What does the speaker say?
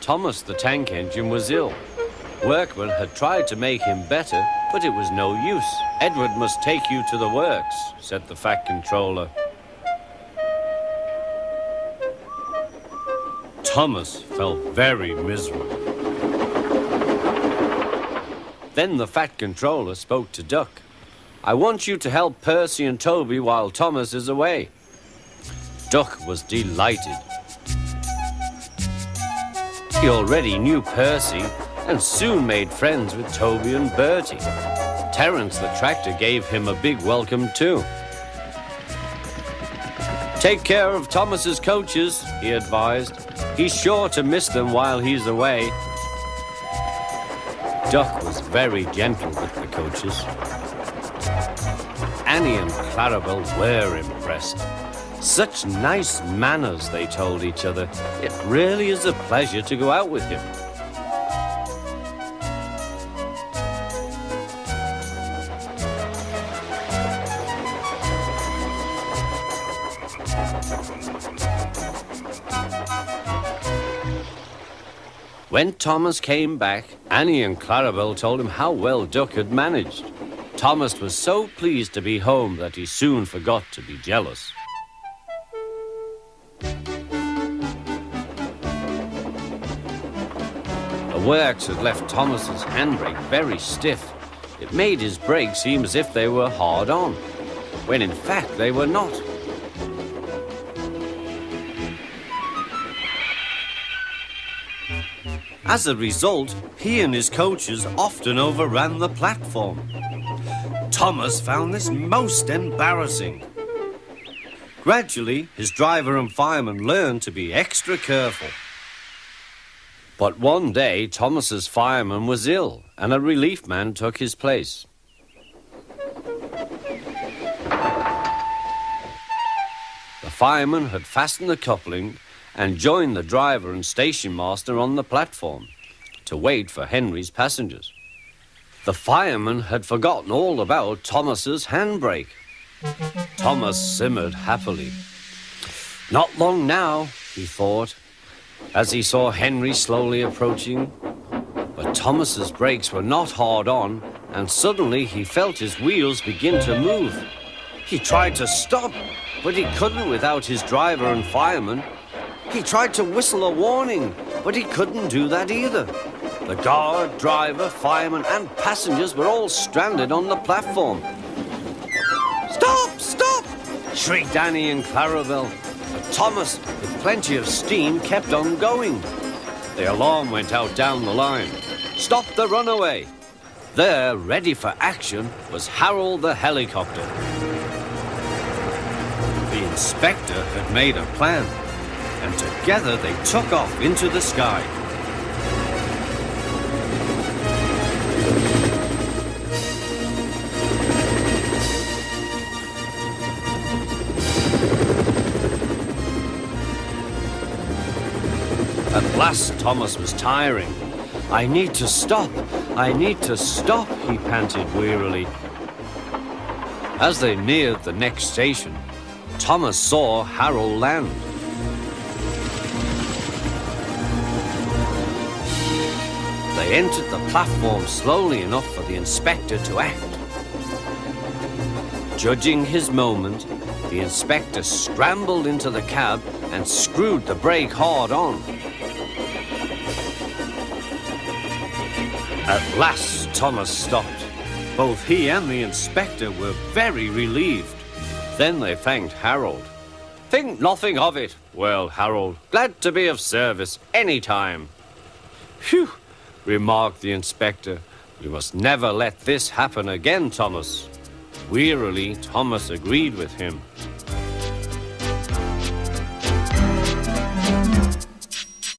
Thomas the tank engine was ill. Workmen had tried to make him better, but it was no use. Edward must take you to the works, said the Fat Controller. Thomas felt very miserable. Then the Fat Controller spoke to Duck. I want you to help Percy and Toby while Thomas is away. Duck was delighted. He already knew Percy and soon made friends with Toby and Bertie. Terence the tractor gave him a big welcome too. Take care of Thomas's coaches, he advised. He's sure to miss them while he's away. Duck was very gentle with the coaches. Annie and Clarabelle were impressed. Such nice manners, they told each other. It really is a pleasure to go out with him. When Thomas came back, Annie and Clarabelle told him how well Duck had managed. Thomas was so pleased to be home that he soon forgot to be jealous. The works had left Thomas's handbrake very stiff. It made his brakes seem as if they were hard on, when in fact they were not. As a result, he and his coaches often overran the platform. Thomas found this most embarrassing. Gradually, his driver and fireman learned to be extra careful. But one day, Thomas's fireman was ill, and a relief man took his place. The fireman had fastened the coupling and joined the driver and station master on the platform to wait for Henry's passengers. The fireman had forgotten all about Thomas's handbrake. Thomas simmered happily. Not long now, he thought, as he saw Henry slowly approaching. But Thomas's brakes were not hard on, and suddenly he felt his wheels begin to move. He tried to stop, but he couldn't without his driver and fireman. He tried to whistle a warning, but he couldn't do that either. The guard, driver, fireman, and passengers were all stranded on the platform. Stop! Stop! Shrieked Annie and Clarabelle. But Thomas, with plenty of steam, kept on going. The alarm went out down the line. Stop the runaway! There, ready for action, was Harold the helicopter. The inspector had made a plan, and together they took off into the sky. At last, Thomas was tiring. I need to stop, he panted wearily. As they neared the next station, Thomas saw Harold land. They entered the platform slowly enough for the inspector to act. Judging his moment, the inspector scrambled into the cab and screwed the brake hard on. At last, Thomas stopped. Both he and the inspector were very relieved. Then they thanked Harold. Think nothing of it. Well, Harold, glad to be of service any time. Phew, remarked the inspector. You must never let this happen again, Thomas. Wearily, Thomas agreed with him.